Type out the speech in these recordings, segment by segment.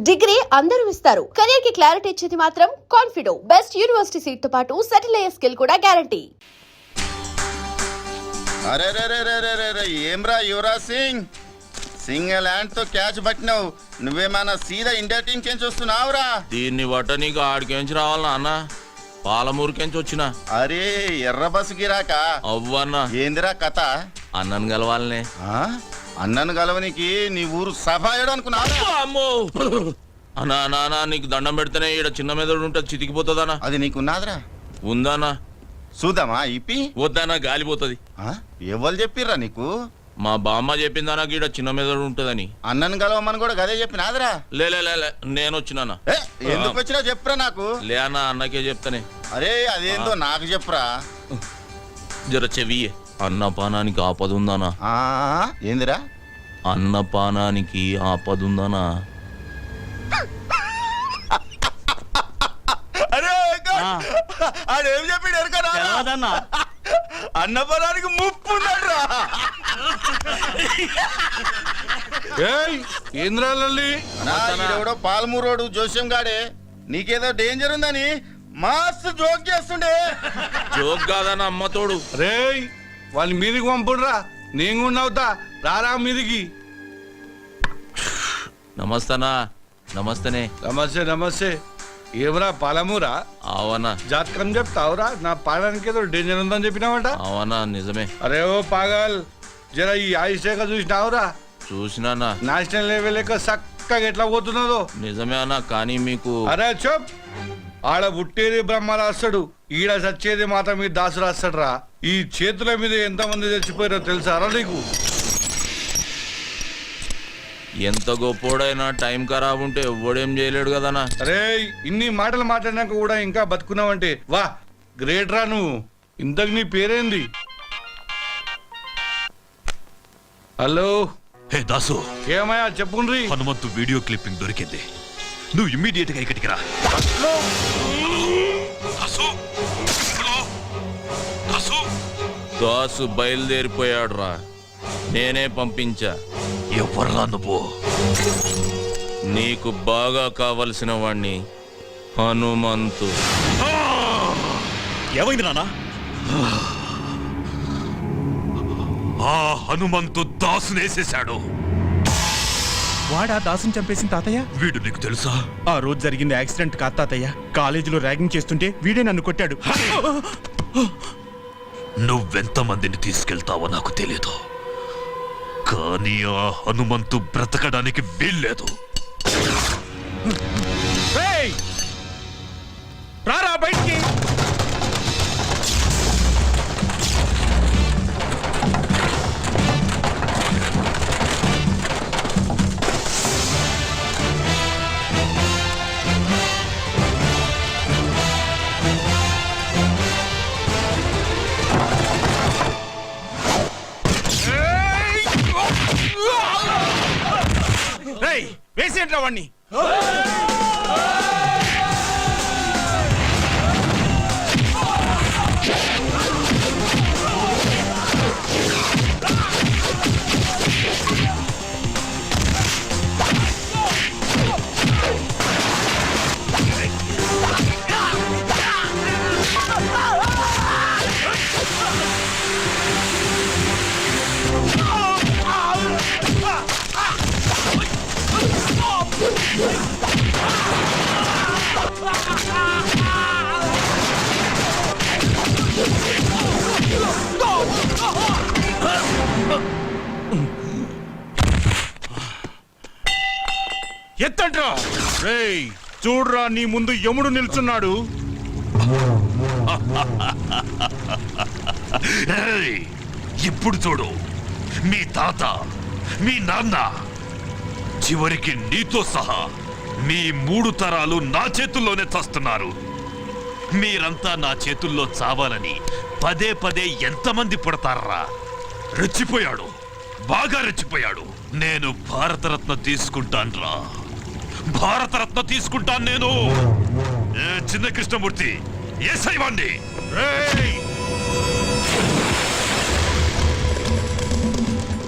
Degree అందరూ ఇస్తారు. Career కి క్లారిటీ ఇచ్చేది మాత్రం కాన్ఫిడో. బెస్ట్ యూనివర్సిటీ సీట్ తో పాటు సెటిల్ అయ్యే స్కిల్ కూడా గ్యారంటీ. అరే రే రే రే రే రే రే ఏమ్రా యువరాజ్ సింగ్, సింగిల్ హ్యాండ్ తో క్యాచ్ పట్టినావు. నువ్వేమన్నా సీదా ఇండియా టీం కెంచి వస్తున్నావురా? దీన్ని బట్ట నీకు ఆడికెంచి రావాలన్నా అన్న, పాలమూరుకెంచి వచ్చిన. అరే ఎర్ర బస్సుకి రాక అవ్వన్నా ఏందిరా కథ? అన్నను కలవాలనే. అన్నను గలవనికి నీ ఊరు సభాయడు అనుకున్నావు? అమ్మో అన్నా నానా, నీకు దండం పెడితేనే ఈడ చిన్న మెదడు ఉంటే చితికిపోతుందనా? అది నీకున్నాదిరా? ఉందానా? చూద్దామా ఇప్పి? వద్దానా, గాలిపోతుంది. ఎవరు చెప్పిర్రా నీకు? మా బామ్మ చెప్పిందానా ఈడ చిన్న మెదడు ఉంటదని. అన్నను గలవమని కూడా గదే చెప్పినాదిరా? లే నేను వచ్చినానా. ఎందుకు వచ్చినా చెప్పురా నాకు. లే అన్న, అన్నకే చెప్తానే. అరే అదేందో నాకు చెప్పురా. జర చెవియే. అన్నపానానికి ఆపదుందానా? ఏందిరా? అన్నపానానికి ఆపదుందానా? అరే ఆడేం చెప్పాడు ఎరకనా? అన్నపరానికి ముప్పు ఉన్నాడురా. ఏంద్రాలెవడో పాలమూరోడు జోస్యం గాడే నీకేదో డేంజర్ ఉందని మస్తు జోక్ చేస్తుండే. జోక్ కాదన్న, అమ్మతోడు. రేయ్ వాళ్ళ మీదికి పంపుడురా, నేను కూడా అవుతా. రారా మీదికి. నమస్తనా. నమస్తనే. నమస్తే నమస్తే. ఏమరా పాలమూరా? అవనా జాతకం చెప్తావురా? నా పాడానికి ఏదో డేంజర్ ఉందని చెప్పినావట. అవనా నిజమే. అరే ఓ పాగల్, జర ఈ ఆయుషేఖ చూసినావురా? చూసినానా. నేషనల్ లెవెల్ లెక్క చక్కగా ఎట్లా పోతున్నదో. నిజమే అన్న, కానీ మీకు. అరే చెప్, ఆడ పుట్టేది బ్రహ్మ రాస్తాడు, ఈడ చచ్చేది మాత్రం మీ దాసు రాస్తాడు రా. ఈ చేతుల మీద ఎంతమంది చచ్చిపోయారో తెలుసారా నీకు? ఎంత గొప్పోడైనా టైం ఖరాబ్ ఉంటే ఎవ్వడేం చేయలేడు కదనా. అరే ఇన్ని మాటలు మాట్లాడినాక కూడా ఇంకా బతుకున్నావంటే వా, గ్రేట్ రా నువ్వు. ఇంతకు నీ పేరేంది? హలో. హే దాసు, ఏమయ్యా చెప్పుండ్రి. హనుమంతు వీడియో క్లిప్పింగ్ దొరికింది. నువ్వు ఇమ్మీడియట్ గా ఇక్కడికి రా. దాసు బయలుదేరిపోయాడు రా, నేనే పంపించా. ఎవర్రా నువ్వు? నీకు బాగా కావలసిన వాణ్ణి, హనుమంతు. ఏమైంది నాన్న? ఆ హనుమంతు దాసునేసేశాడు. వాడా దాసుని చంపేసిన తాతయ్య? వీడు నీకు తెలుసా? ఆ రోజు జరిగింది యాక్సిడెంట్ కాదు తాతయ్య. కాలేజీలో ర్యాగింగ్ చేస్తుంటే వీడే నన్ను కొట్టాడు. నువ్వెంతమందిని తీసుకెళ్తావో నాకు తెలియదు, కానీ ఆ హనుమంతు బ్రతకడానికి వీల్లేదు. రారా బయటికి. వేసేంట్రా వాణ్ణి. ఎత్తండ్రా. రేయ్ చూడ్రా, నీ ముందు యముడు నిల్చున్నాడు. ఇప్పుడు చూడు, మీ తాత, మీ నాన్న, చివరికి నీతో సహా మీ 3 తరాలు నా చేతుల్లోనే చస్తున్నారు. మీరంతా నా చేతుల్లో చావాలని పదే పదే ఎంతమంది పుడతారా? రెచ్చిపోయాడు, బాగా రెచ్చిపోయాడు. నేను భారతరత్న తీసుకుంటాన్రా, భారతరత్న తీసుకుంటాను నేను. చిన్న కృష్ణమూర్తి, ఎస్ఐ వాణ్ణి.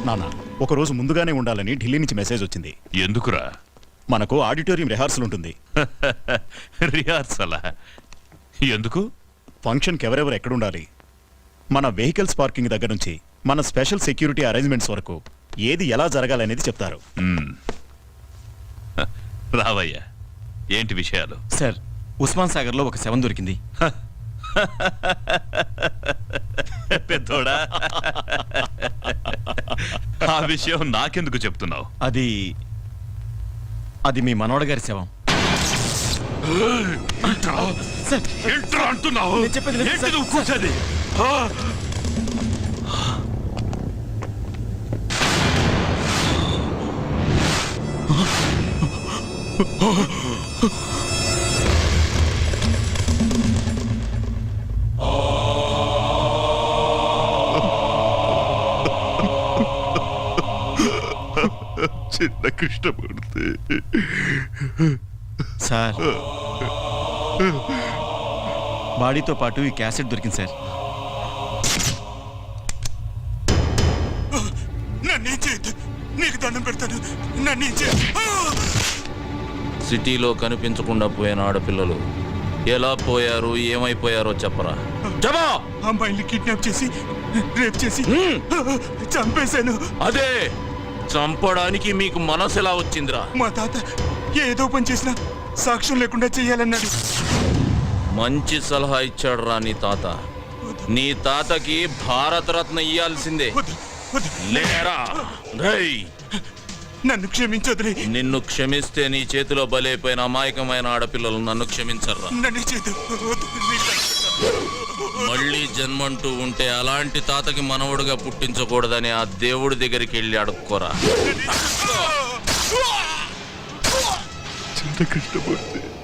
నాన్న, ఒక రోజు ముందుగానే ఉండాలని ఢిల్లీ నుంచి మెసేజ్ వచ్చింది. ఎందుకురా? మనకు ఆడిటోరియం రిహార్సల్ ఉంటుంది. రిహార్సలా? ఎందుకు? ఫంక్షన్కి ఎవరెవరు ఎక్కడుండాలి, మన వెహికల్స్ పార్కింగ్ దగ్గర నుంచి మన స్పెషల్ సెక్యూరిటీ అరేంజ్మెంట్స్ వరకు ఏది ఎలా జరగాలనేది చెప్తారు. రావయ్యా, ఏంటి విషయాలు? సార్, ఉస్మాన్ సాగర్ లో ఒక శవం దొరికింది. పెద్దోడా, ఆ విషయం నాకెందుకు చెప్తున్నావు? అది మీ మనోడ గారి శవం. ఏంట్రా అంటున్నావు? ఏంటి నువ్వు కూర్చోది? చిన్న కృష్ణమూర్తి సార్, బాడీతో పాటు ఈ క్యాసెట్ దొరికింది సార్. నీకు దండం పెడతాను. సిటీలో కనిపించకుండా పోయిన ఆడపిల్లలు ఎలా పోయారు, ఏమైపోయారో చెప్పరా. చెప్పా. అమ్మాయిని కిడ్నాప్ చేసి రేప్ చేసి చంపేశాను. అదే, చంపడానికి మీకు మనసు ఎలా వచ్చిందిరా? మా తాత ఏదో పని చేసినా సాక్ష్యం లేకుండా చెయ్యాలన్నాడు. మంచి సలహా ఇచ్చాడు రా నీ తాత. నీ తాతకి భారతరత్న ఇయ్యాల్సిందే. వద్దు, వద్దు. లేరా రేయ్, నన్ను క్షమించొద్దులే. నిన్ను క్షమిస్తే నీ చేతిలో బలైపోయిన అమాయకమైన ఆడపిల్లలు నన్ను క్షమించర్రా. నన్ను చేద్దు. మళ్ళీ జన్మంటూ ఉంటే అలాంటి తాతకి మనవడుగా పుట్టించకూడదని ఆ దేవుడి దగ్గరికి వెళ్ళి అడుక్కోరా.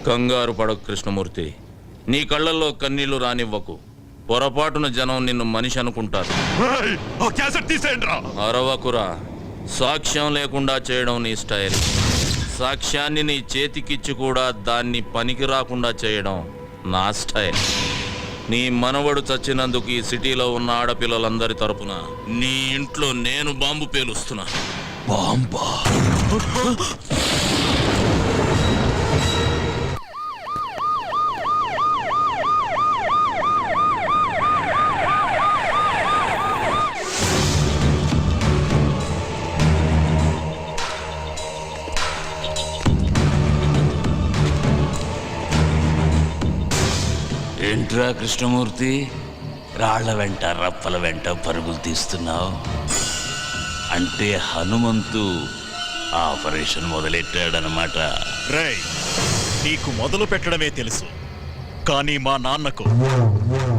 కంగారు పడకు కృష్ణమూర్తి, నీ కళ్ళల్లో కన్నీళ్లు రానివ్వకు. పొరపాటున జనం నిన్ను మనిషి అనుకుంటారు. అరవకురా, సాక్ష్యం లేకుండా చేయడం నీ స్టైల్. సాక్ష్యాన్ని నీ చేతికిచ్చి కూడా దాన్ని పనికి రాకుండా చేయడం నా స్టైల్. నీ మనవడు చచ్చినందుకు ఈ సిటీలో ఉన్న ఆడపిల్లలందరి తరపున నీ ఇంట్లో నేను బాంబు పేలుస్తున్నా. బాంబా? ఏంట్రా కృష్ణమూర్తి, రాళ్ల వెంట రప్పల వెంట పరుగులు తీస్తున్నావు? అంటే హనుమంతు ఆపరేషన్ మొదలెట్టాడనమాట. రేయ్, నీకు మొదలు పెట్టడమే తెలుసు, కానీ మా నాన్నకు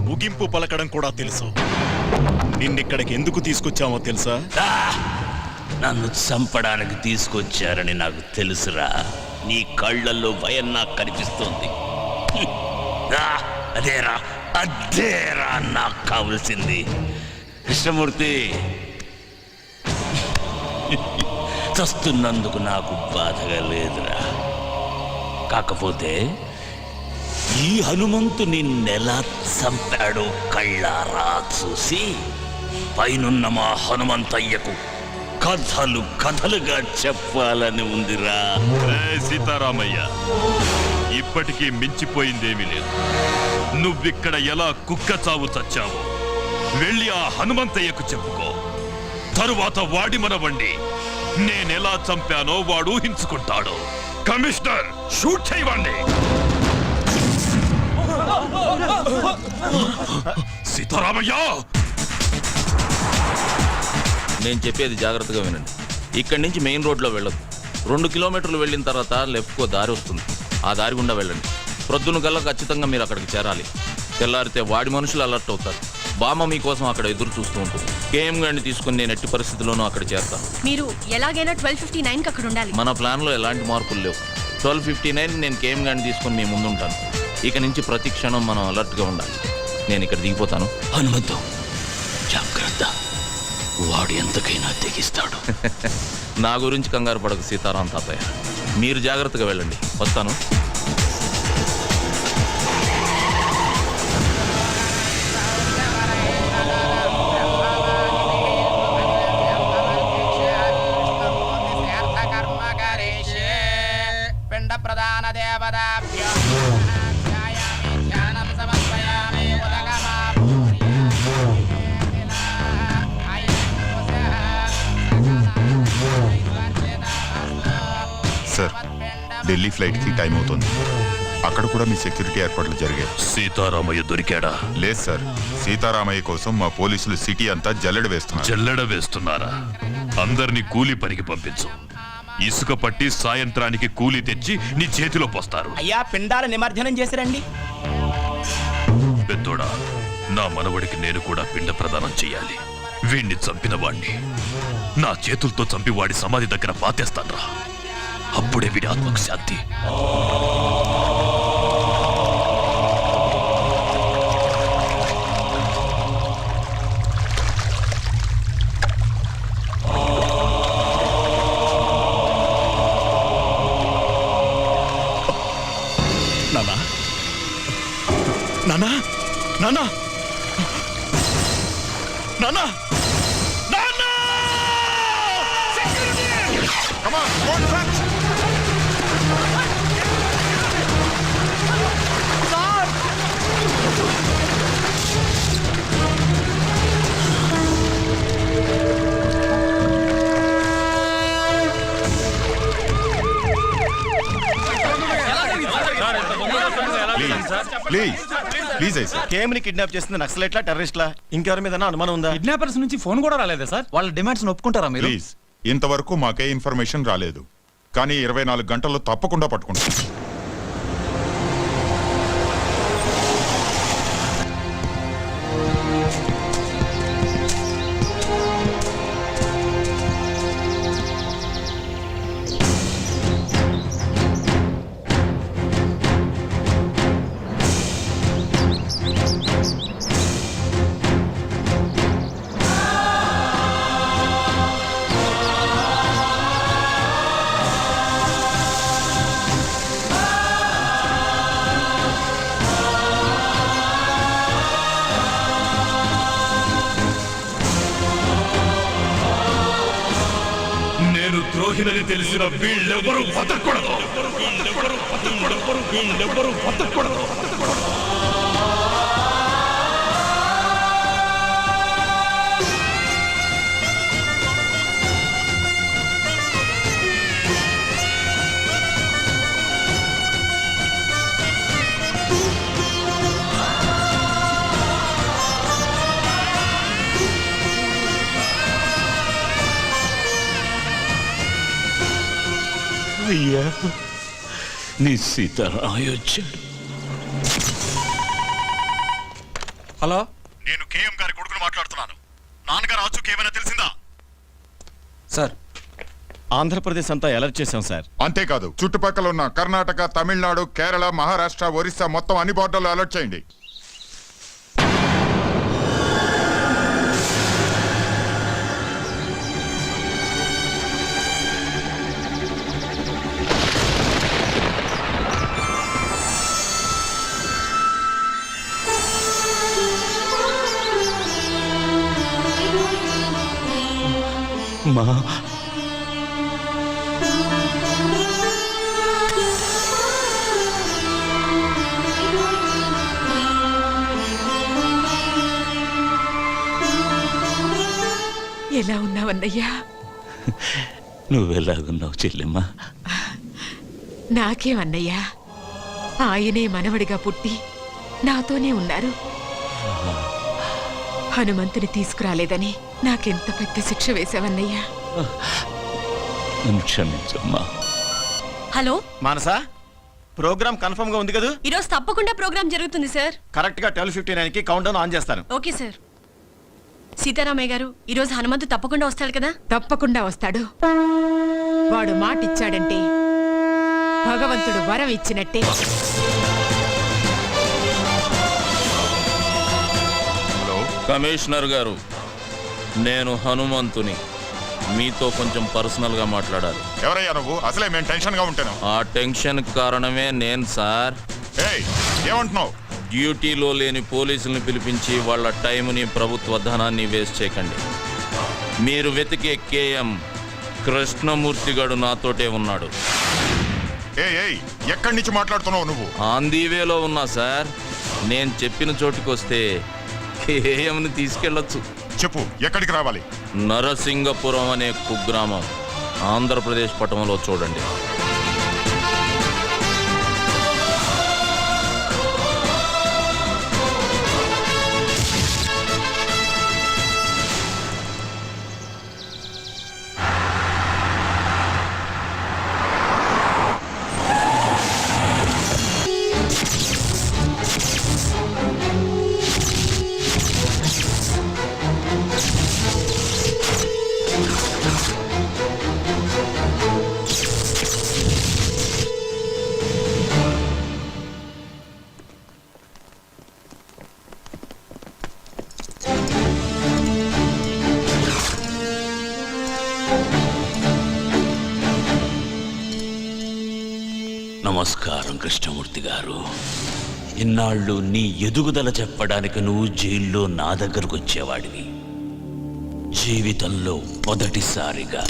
ముగింపు పలకడం కూడా తెలుసు. నిన్నిక్కడికి ఎందుకు తీసుకొచ్చామో తెలుసా? నన్ను చంపడానికి తీసుకొచ్చారని నాకు తెలుసురా. నీ కళ్ళల్లో భయం నాకు కనిపిస్తోంది. అదేరా అదేరా నాకు కావలసింది. కృష్ణమూర్తి, చస్తున్నందుకు నాకు బాధగా లేదురా. కాకపోతే ఈ హనుమంతు నిన్నెలా చంపాడో కళ్ళారా చూసి పైనున్న మా హనుమంతయ్యకు కథలు కథలుగా చెప్పాలని ఉందిరా. సీతారామయ్య, ఇప్పటికీ మించిపోయిందేమీ లేదు. నువ్విక్కడ ఎలా కుక్క చావు చచ్చావో వెళ్ళి ఆ హనుమంతయ్యకు చెప్పుకో. తరువాత వాడి మనవండి నేనెలా చంపానో వాడు ఊహించుకుంటాడు. కమిషనర్, షూట్ చేయవండి. సీతారామయ్య, నేను చెప్పేది జాగ్రత్తగా వినండి. ఇక్కడి నుంచి మెయిన్ రోడ్లో వెళ్ళదు. 2 కిలోమీటర్లు వెళ్ళిన తర్వాత లెఫ్ట్కో దారి వస్తుంది. ఆ దారి గుండా వెళ్ళండి. ప్రొద్దున కల్లా ఖచ్చితంగా మీరు అక్కడికి చేరాలి. తెల్లారితే వాడి మనుషులు అలర్ట్ అవుతారు. బామ్మ మీకోసం అక్కడ ఎదురు చూస్తూ ఉంటుంది. కేఎం గారిని తీసుకుని నేను ఎట్టి పరిస్థితుల్లోనూ అక్కడ చేస్తాను. మీరు ఎలాగైనా 12:59 అక్కడ ఉండాలి. మన ప్లాన్లో ఎలాంటి మార్పులు లేవు. 12:59 నేను కేఎం గారిని తీసుకుని మీ ముందు ఉంటాను. ఇక నుంచి ప్రతి క్షణం మనం అలర్ట్గా ఉండాలి. నేను ఇక్కడ దిగిపోతాను. హనుమంతు, జాగ్రత్త, వాడు ఎంతకైనా తెగిస్తాడు. నా గురించి కంగారు పడకు సీతారాం తాతయ్య. మీరు జాగ్రత్తగా వెళ్ళండి. వస్తాను. ప్రదాన దేవతాభ్యో ధ్యాయామి ధ్యానం సమర్పయామి సార్ ఢిల్లీ ఫ్లైట్కి టైం అవుతుంది. అక్కడ కూడా మీ సెక్యూరిటీ ఏర్పాట్లు జరిగాయి. సీతారామయ్య దొరికాడా? లేదు సార్, సీతారామయ్య కోసం మా పోలీసులు సిటీ అంతా జల్లెడ వేస్తున్నారు. జల్లెడ వేస్తున్నారా? అందరినీ కూలీ పనికి పంపించు. ఇసుక పట్టి సాయంత్రానికి కూలీ తెచ్చి నీ చేతిలో పోస్తారు. అయ్యా పిండాల నిమజ్జనం చేసిరండి. పెద్దోడా, నా మనవడికి నేను కూడా పిండ ప్రదానం చెయ్యాలి. వీణ్ణి చంపిన వాణ్ణి నా చేతులతో చంపి వాడి సమాధి దగ్గర పాతేస్తాన్రా. అప్పుడే వీడి ఆత్మకు శాంతి. నానా నానా నానా నానా నానా! Please please sir. కేమ్ని కిడ్నాప్ చేస్తుంది నక్సలైట్లా టెర్రరిస్ట్లా ఇంకెవరి మీద అనుమానం ఉందా? కిడ్నాపర్స్ నుంచి ఫోన్ కూడా రాలేదా సార్? వాళ్ళ డిమాండ్స్ ఒప్పుకుంటారా మీరు? ప్లీజ్, ఇంతవరకు మాకే ఇన్ఫర్మేషన్ రాలేదు, కానీ 24 గంటల్లో తప్పకుండా పట్టుకుంటాం. నేను ద్రోహినని తెలిసిన వీళ్ళెవ్వరూ బతకూడదు. వీళ్ళెవ్వరూ బతకూడదు. అయ్యా, నీ సీతారామయ్య వచ్చాడు. హలో, నేను కేఎం గారి కొడుకును మాట్లాడుతున్నాను. నాన్నగారు ఆచూకీ ఏమైనా తెలిసిందా? సార్ ఆంధ్రప్రదేశ్ అంతా అలర్ట్ చేశాం సార్. అంతేకాదు, చుట్టుపక్కల ఉన్న కర్ణాటక, తమిళనాడు, కేరళ, మహారాష్ట్ర, ఒరిస్సా మొత్తం అన్ని బోర్డర్లు అలర్ట్ చేయండి. మా ఎలా ఉన్నావన్నయ్యా? నువ్వెలాగున్నావు చెల్లెమ్మా? నాకేమన్నయ్యా, ఆయనే మనవడిగా పుట్టి నాతోనే ఉన్నారు. హనుమంతుని తీసుకురాలేదని నాకెంత పెద్ద శిక్ష వేశావన్నయ్యా. నన్ను క్షమించమ్మా. హలో మానసా, ప్రోగ్రామ్ కన్ఫర్మ్ గా ఉంది కదా? ఈరోజు తప్పకుండా ప్రోగ్రామ్ జరుగుతుంది సార్. కరెక్ట్ గా 12:59 కి కౌంట్ డౌన్ ఆన్ చేస్తాను. Okay sir. సీతారామయ్య గారు, ఈరోజు హనుమంతు తప్పకుండా వస్తాడు కదా? తప్పకుండా వస్తాడు. వాడు మాట ఇచ్చాడంటే భగవంతుడు వరం ఇచ్చినట్టే. కమిషనర్ గారు, నేను హనుమంతుని. మీతో కొంచెం పర్సనల్గా మాట్లాడాలి. ఎవరయ్యా నువ్వు? అసలే మేము టెన్షన్ గా ఉంటాను. ఆ టెన్షన్ కారణమే నేను సార్. ఏమంటున్నావు? డ్యూటీలో లేని పోలీసుల్ని పిలిపించి వాళ్ళ టైంని, ప్రభుత్వ ధనాన్ని వేస్ట్ చేయకండి. మీరు వెతికే కేఎం కృష్ణమూర్తి గడు నాతోటే ఉన్నాడు. ఏయ్ ఎక్కడి నుంచి మాట్లాడుతున్నావు నువ్వు? ఆన్ ది వేలో ఉన్నా సార్. నేను చెప్పిన చోటుకి వస్తే కేఎంని తీసుకెళ్ళొచ్చు. చెప్పు, ఎక్కడికి రావాలి? నరసింగపురం అనే కుగ్రామం ఆంధ్రప్రదేశ్ పట్టణంలో చూడండి. నమస్కారం కృష్ణమూర్తి గారు. ఇన్నాళ్ళు నీ ఎదుగుదల చెప్పడానికి నువ్వు జైల్లో నా దగ్గరకు వచ్చేవాడివి. జీవితంలో మొదటిసారిగా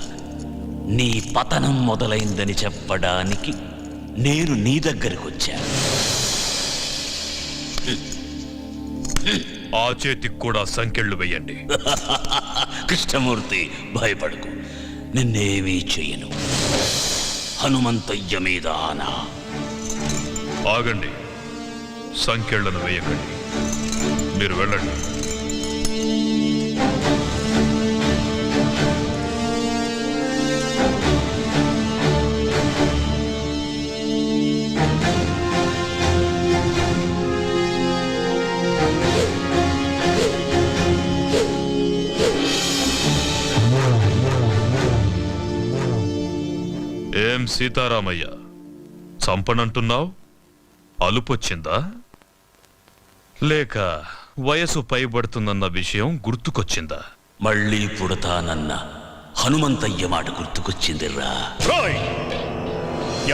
నీ పతనం మొదలైందని చెప్పడానికి నేను నీ దగ్గరకు వచ్చాను. ఆ చేతికి కూడా సంకెళ్ళు వేయండి. కృష్ణమూర్తి, భయపడకు, నిన్నేమీ చెయ్యను. హనుమంతయ్య మీద ఆనా. ఆగండి, సంకెళ్లను వేయకండి, మీరు వెళ్ళండి. ఏం సీతారామయ్య, చంపనంటున్నావు? అలుపొచ్చిందా? లేక వయసు పైబడుతుందన్న విషయం గుర్తుకొచ్చిందా? మళ్ళీ పుడతానన్న హనుమంతయ్య మాట గుర్తుకొచ్చిందిరా.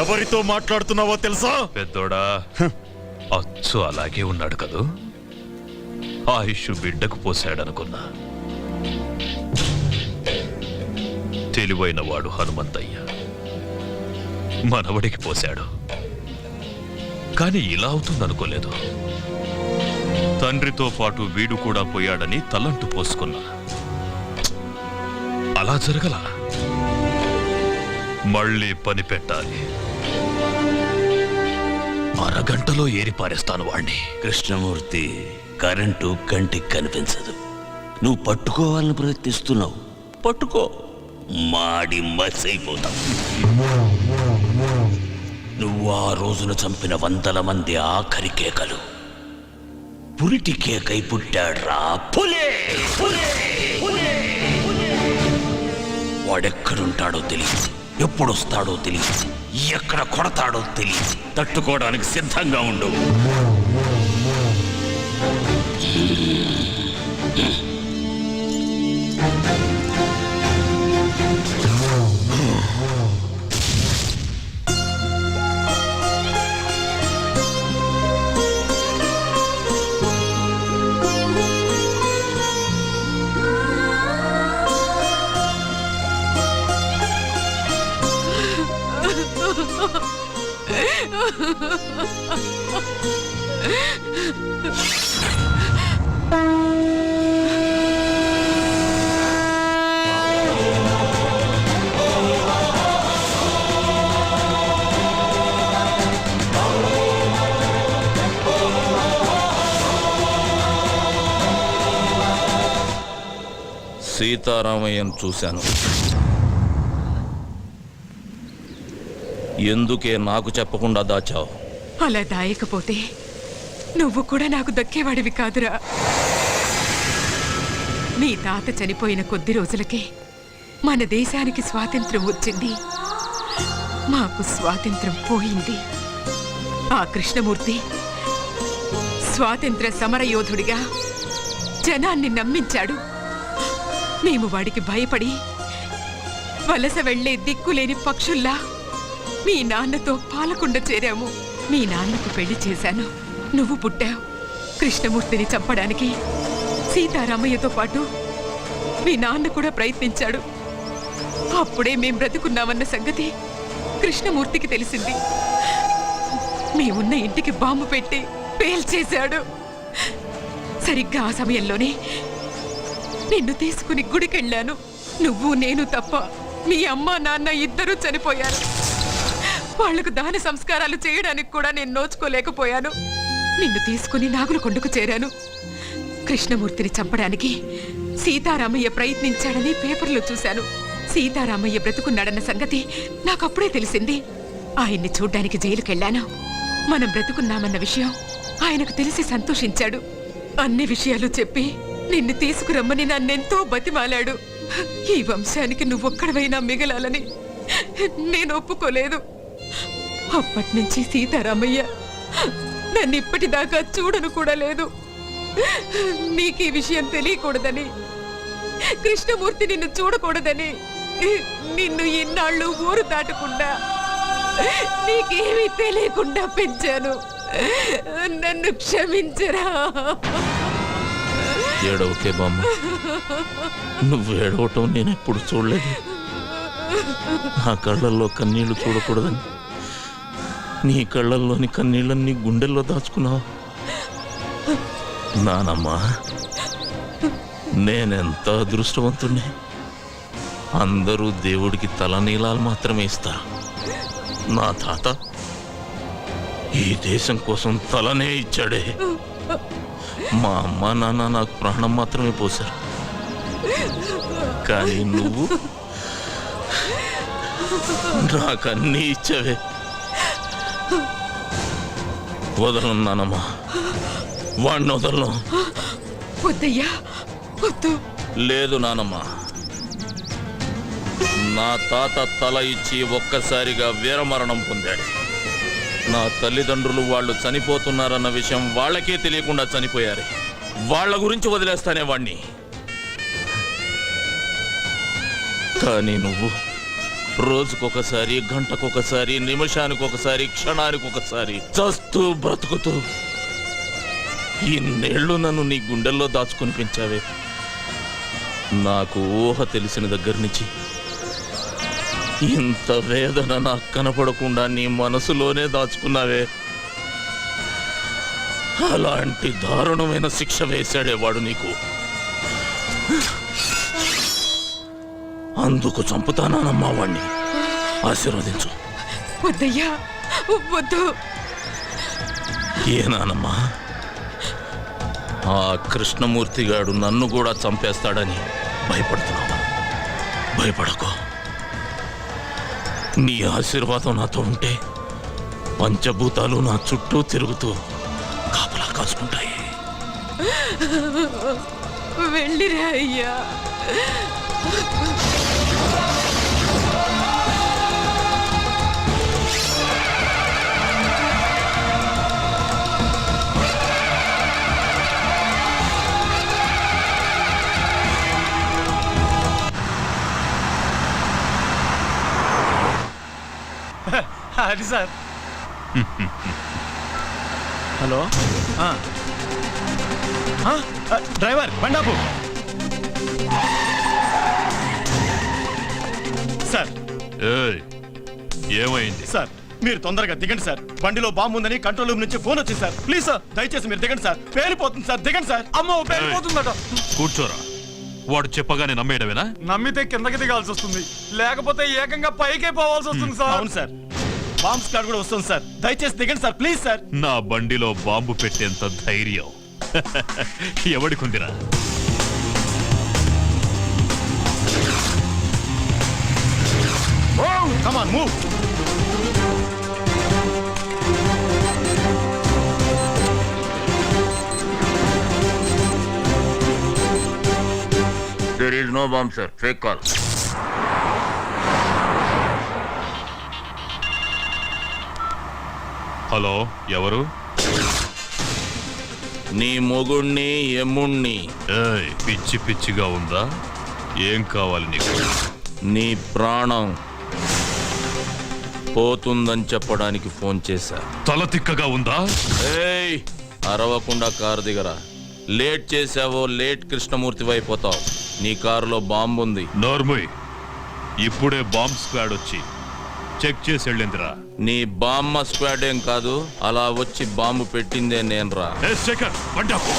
ఎవరితో మాట్లాడుతున్నావో తెలుసా? పెద్దోడా, అచ్చు అలాగే ఉన్నాడు కదూ. ఆయుష్ బిడ్డకు పోశాడనుకున్నా. తెలివైన వాడు హనుమంతయ్య మనవడికి పోశాడు. కాని ఇలా అవుతుందనుకోలేదు. తండ్రితో పాటు వీడు కూడా పోయాడని తలంటు పోసుకున్నా. అలా జరగల. మళ్ళీ పని పెట్టాలి. అరగంటలో ఏరిపారేస్తాను వాణ్ణి. కృష్ణమూర్తి, కరెంటు కంటికి కనిపించదు. నువ్వు పట్టుకోవాలని ప్రయత్నిస్తున్నావు. పట్టుకో, మాడి మసైపోతావు. నువ్వు ఆ రోజున చంపిన 100 మంది ఆఖరి కేకలు పురిటి కేకై పుట్టాడ్రా. పులే! వాడెక్కడుంటాడో తెలియదు, ఎప్పుడొస్తాడో తెలియదు, ఎక్కడ కొడతాడో తెలియదు. తట్టుకోవడానికి సిద్ధంగా ఉండు. సీతారామయ్యను చూశాను. ఎందుకే నాకు చెప్పకుండా దాచావు? అలా దాయకపోతే నువ్వు కూడా నాకు దక్కేవాడివి కాదురా. నీ తాత చనిపోయిన కొద్ది రోజులకే మన దేశానికి స్వాతంత్రం వచ్చింది. మాకు స్వాతంత్రం పోయింది. ఆ కృష్ణమూర్తి స్వాతంత్ర సమరయోధుడిగా జనాన్ని నమ్మించాడు. మేము వాడికి భయపడి వలస వెళ్లే దిక్కులేని పక్షుల్లా మీ నాన్నతో పాలకుండ చేరాము. మీ నాన్నకు పెళ్లి చేశాను. నువ్వు పుట్టావు. కృష్ణమూర్తిని చంపడానికి సీతారామయ్యతో పాటు మీ నాన్న కూడా ప్రయత్నించాడు. అప్పుడే మేం బ్రతుకున్నామన్న సంగతి కృష్ణమూర్తికి తెలిసింది. మీ ఉన్న ఇంటికి బాంబు పెట్టి పేల్చేశాడు. సరిగ్గా ఆ సమయంలోనే నిన్ను తీసుకుని గుడికెళ్ళాను. నువ్వు నేను తప్ప మీ అమ్మ నాన్న ఇద్దరూ చనిపోయారు. వాళ్లకు దాన సంస్కారాలు చేయడానికి కూడా నేను నోచుకోలేకపోయాను. నిన్ను తీసుకుని నాగులకొండకు చేరాను. కృష్ణమూర్తిని చంపడానికి సీతారామయ్య ప్రయత్నించాడని పేపర్లో చూశాను. సీతారామయ్య బ్రతుకున్నాడన్న సంగతి నాకప్పుడే తెలిసింది. ఆయన్ని చూడ్డానికి జైలుకెళ్ళాను. మనం బ్రతుకున్నామన్న విషయం ఆయనకు తెలిసి సంతోషించాడు. అన్ని విషయాలు చెప్పి నిన్ను తీసుకురమ్మని నన్నెంతో బతిమాలాడు. ఈ వంశానికి నువ్వొక్కడవైనా మిగలాలని నేను ఒప్పుకోలేదు. అప్పటినుంచి సీతారామయ్య నన్ను ఇప్పటిదాకా చూడను కూడా లేదు. నీకు ఈ విషయం తెలియకూడదని, కృష్ణమూర్తి నిన్ను చూడకూడదని నిన్ను ఇన్నాళ్ళు ఊరు దాటకుండా నీకేమీ తెలియకుండా పెంచాను. నన్ను క్షమించరా. ఏడవకే బామ్మ, నువ్వు ఏడవటం నేను ఎప్పుడు చూడలేదు. నా కళ్ళల్లో కన్నీళ్లు చూడకూడదని నీ కళ్ళల్లోని కన్నీళ్ళని గుండెల్లో దాచుకున్నావు. నానమ్మా, నేనెంత అదృష్టవంతుణ్ణి. అందరూ దేవుడికి తలనీలాలు మాత్రమే ఇస్తారు. నా తాత ఈ దేశం కోసం తలనే ఇచ్చాడే. మా అమ్మ నాన్న నాకు ప్రాణం మాత్రమే పోశారు. కానీ నువ్వు నాకన్నీ ఇచ్చావే. వదలను నానమ్మా, వాడిని వదలను. వద్దయ్యా, వద్దు. లేదు నానమ్మా, నా తాత తల ఇచ్చి ఒక్కసారిగా వీరమరణం పొందాడు. నా తల్లిదండ్రులు వాళ్ళు చనిపోతున్నారన్న విషయం వాళ్ళకే తెలియకుండా చనిపోయారు. వాళ్ళ గురించి వదిలేస్తానే వాణ్ణి. కానీ నువ్వు రోజుకొకసారి, గంటకొకసారి, నిమిషానికొకసారి, క్షణానికొకసారి చస్తూ బ్రతుకుతూ ఇన్నేళ్లు నన్ను నీ గుండెల్లో దాచుకుని పెంచావే. నాకు ఊహ తెలిసిన దగ్గర నుంచి ఇంత వేదన నాకు కనపడకుండా నీ మనసులోనే దాచుకున్నావే. అలాంటి దారుణమైన శిక్ష వేశాడేవాడు నీకు. అందుకు చంపుతానమ్మా వాణ్ణి. ఆశీర్వదించు. వద్దయ్యా, వద్దు. ఏనానమ్మా, ఆ కృష్ణమూర్తిగాడు నన్ను కూడా చంపేస్తాడని భయపడుతున్నావా? భయపడకు. నీ ఆశీర్వాదం నాతో ఉంటే పంచభూతాలు నా చుట్టూ తిరుగుతూ కాపలా కాసుకుంటాయి. వెళ్ళిరా అయ్యా. అది సార్. హలో, డ్రైవర్ బండాపు సార్. ఏమైంది సార్, మీరు తొందరగా దిగండి సార్. బండిలో బాంబు ఉందని కంట్రోల్ రూమ్ నుంచి ఫోన్ వచ్చింది సార్. ప్లీజ్ సార్, దయచేసి మీరు దిగండి సార్. పేలిపోతుంది సార్, దిగండి సార్. అమ్మో, పేలిపోతుందట. కూర్చోరా. వాడు చెప్పగానే నమ్మేయడమేనా? నమ్మితే కిందకి దిగాల్సి వస్తుంది, లేకపోతే ఏకంగా పైకే పోవాల్సి వస్తుంది సార్. అవును సార్, బాంబ్ స్క్వాడ్ కూడా వస్తుంది సార్. దయచేసి దిగండి సార్, ప్లీజ్ సార్. నా బండిలో బాంబు పెట్టేంత ధైర్యం ఎవడికుందిరా? Come on, move. There is no bomb, sir. Fake call. Hello, ఎవరు? నీ మొగుణ్ణి, ఎమ్ముణ్ణి. పిచ్చి పిచ్చిగా ఉందా? ఏం కావాలి నీకు? నీ ప్రాణం పోతుందని చెప్పడానికి ఫోన్ చేశా. తల తిక్కగా ఉందా? ఏయ్, అరవకుండా కారు దిగరా. లేట్ చేసావో లేట్ కృష్ణమూర్తి అయిపోతావు. నీ కారులో బాంబు ఉంది. నోర్ముయ్, ఇప్పుడే బాంబ్ స్క్వాడ్ వచ్చి చెక్ చేసి వెళ్ళిందిరా. నీ బామ్మ స్క్వాడ్ ఏం కాదు, అలా వచ్చి బాంబు పెట్టిందే నేనురా. శేఖర్ బండి ఆపు.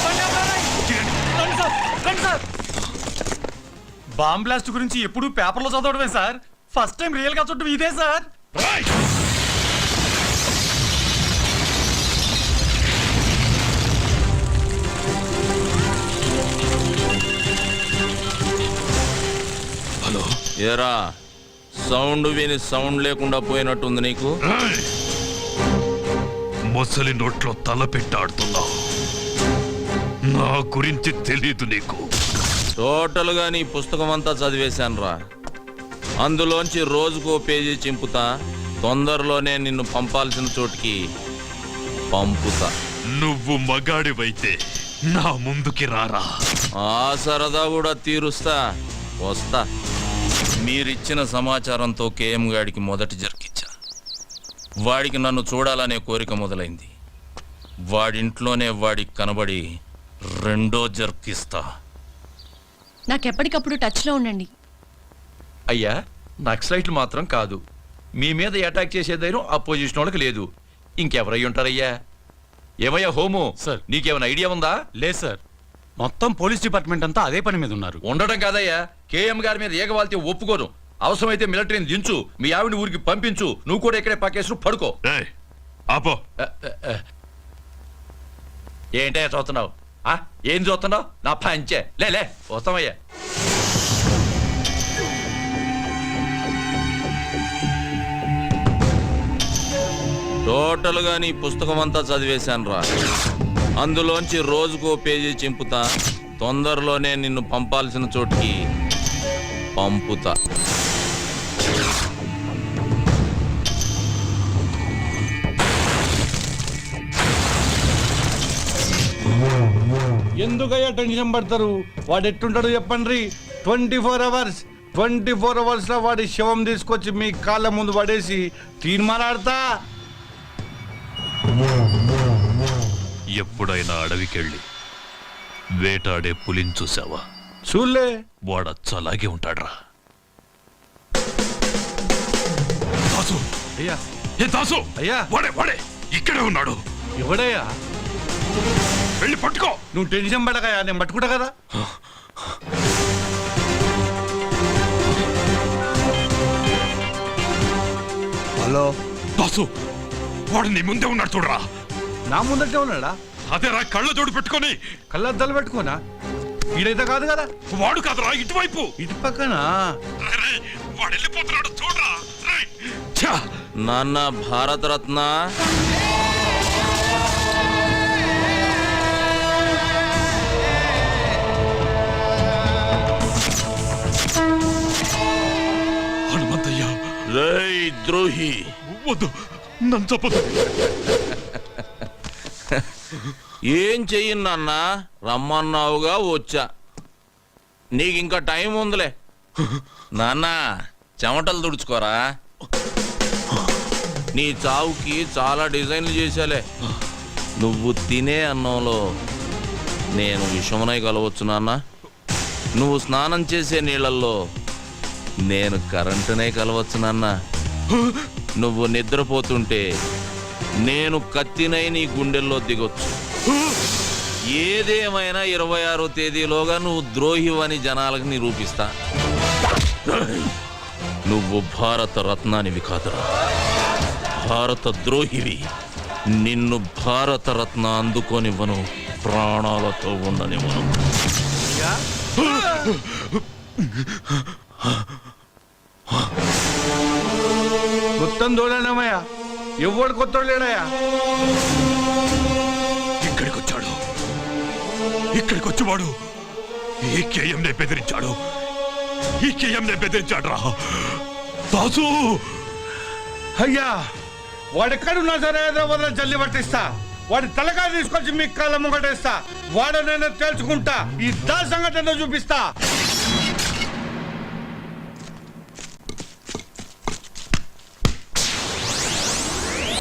బాంబ్ బ్లాస్ట్ గురించి ఎప్పుడు పేపర్లో చదవడమే సార్, ఫస్ట్ టైం రియల్ గా చూడటం ఇదే సార్. హలో, ఏరా సౌండ్ విని సౌండ్ లేకుండా పోయినట్టుంది నీకు. మొసలి నోట్లో తల పెట్టాడుతున్నావు. నా గురించి తెలీదు నీకు. టోటల్గా నీ పుస్తకం అంతా చదివేశానురా. అందులోంచి రోజుకో పేజీ చింపుతా. తొందరలోనే నిన్ను పంపాల్సిన చోటికి పంపుతా. నువ్వు మగాడివైతే నా ముందుకి రారా. ఆ సరదా కూడా తీరుస్తా. వస్తా. మీరిచ్చిన సమాచారంతో కేఎం గాడికి మొదటి జరికిచ్చా. వాడికి నన్ను చూడాలనే కోరిక మొదలైంది. వాడింట్లోనే వాడికి కనబడి రెండో జర్కిస్తా. నాకెప్పటికప్పుడు టచ్లో ఉండండి. అయ్యా, నక్సలైట్లు మాత్రం కాదు, మీ మీద అటాక్ చేసే ధైర్యం అపోజిషన్ వాళ్ళకి లేదు. ఇంకెవరై ఉంటారయ్యా? ఏమయ్యా హోము, సార్. నీకేమైనా ఐడియా ఉందా? లేదు సార్, మొత్తం పోలీస్ డిపార్ట్మెంట్ అంతా అదే పని మీద ఉన్నారు. ఉండడం కాదయ్యా, కేఎం గారి మీద ఏగవాల్తే ఒప్పుకోను. అవసరమైతే మిలిటరీని దించు, మీ ఆవిడ ఊరికి పంపించు, నువ్వు కూడా ఇక్కడే పక్కేసు పడుకో. ఏయ్, ఆపో. ఏంటయ్యా చూస్తున్నావు? ఏం చూస్తున్నావు? నా పంచే లే వస్తామయ్యా. టోటల్గా నీ పుస్తకం అంతా చదివేశానురా. అందులోంచి రోజుకో పేజీ చింపుతా. తొందరలోనే నిన్ను పంపాల్సిన చోటికి పంపుతా. ఎందుకయ్యా టెన్షన్ పడతారు? వాడు ఎట్టుంటాడు చెప్పండి. 24 అవర్స్ లో వాడి శవం తీసుకొచ్చి మీ కాళ్ళ ముందు పడేసి తీర్మానాడతా. ఎప్పుడైనా అడవికెళ్ళి వేటాడే పులిని చూసావా? చూలే. వాడచ్చలాగే ఉంటాడ్రా. దాసు, అయ్యా, ఏ దాసు, అయ్యా. వాడే ఇక్కడే ఉన్నాడు. ఎవడయ్యా? వెళ్ళి పట్టుకో. నువ్వు టెన్షన్ పడకయ్యా, నేను పట్టుకుంటా కదా. హలో దాసు, వాడు నీ ముందే ఉన్నాడు చూడరా. నా ముందటే ఉన్నాడా? అదేరా, కళ్ళ జోడు పెట్టుకొని. కళ్ళద్దాలు పెట్టుకోనా? ఈడైతే కాదు కదా. వాడు కాదురా, ఇటువైపు. ఇటు పక్కన. రేయ్, వాడు వెళ్ళిపోతున్నాడు చూడరా. రేయ్, ఛా! నాన్న భారతరత్న, హనుమంతయ్య. రేయ్ ద్రోహి, వద్దు, నన్ను చెప్పదు. ఏం చెయ్యి నాన్న, రమ్మన్నావుగా వచ్చా. నీకు ఇంకా టైం ఉందిలే. నాన్న చెమటలు తుడుచుకోరా. నీ చావుకి చాలా డిజైన్లు చేశాలే. నువ్వు తినే అన్నంలో నేను విషమునై కలవచ్చు నాన్న. నువ్వు స్నానం చేసే నీళ్ళల్లో నేను కరెంటునే కలవచ్చు నాన్న. నువ్వు నిద్రపోతుంటే నేను కత్తినై నీ గుండెల్లో దిగొచ్చు. ఏదేమైనా 26వ తేదీలోగా నువ్వు ద్రోహివని జనాలకు నిరూపిస్తా. నువ్వు భారత రత్నానివి కాదురా, భారత ద్రోహివి. నిన్ను భారత రత్న అందుకోనివ్వను, ప్రాణాలతో ఉండనివ్వను. మొత్తం దూడనమయ్యా, ఎవడు కొత్త లేడయ్యా. ఇక్కడికి వచ్చి వాడు ఈ కేఎంనే బెదిరించాడు. ఈ కేఎంనే బెదిరించాడు రా. దాసు, అయ్యా, వాడెక్కడున్నా సరే హైదరాబాద్ లో జల్లి పట్టిస్తా. వాడి తలకాయ తీసుకొచ్చి మీ కాళ్ళ ముంగటేస్తా. వాడనైనా తేల్చుకుంటా. ఈ దా సంఘటన చూపిస్తా.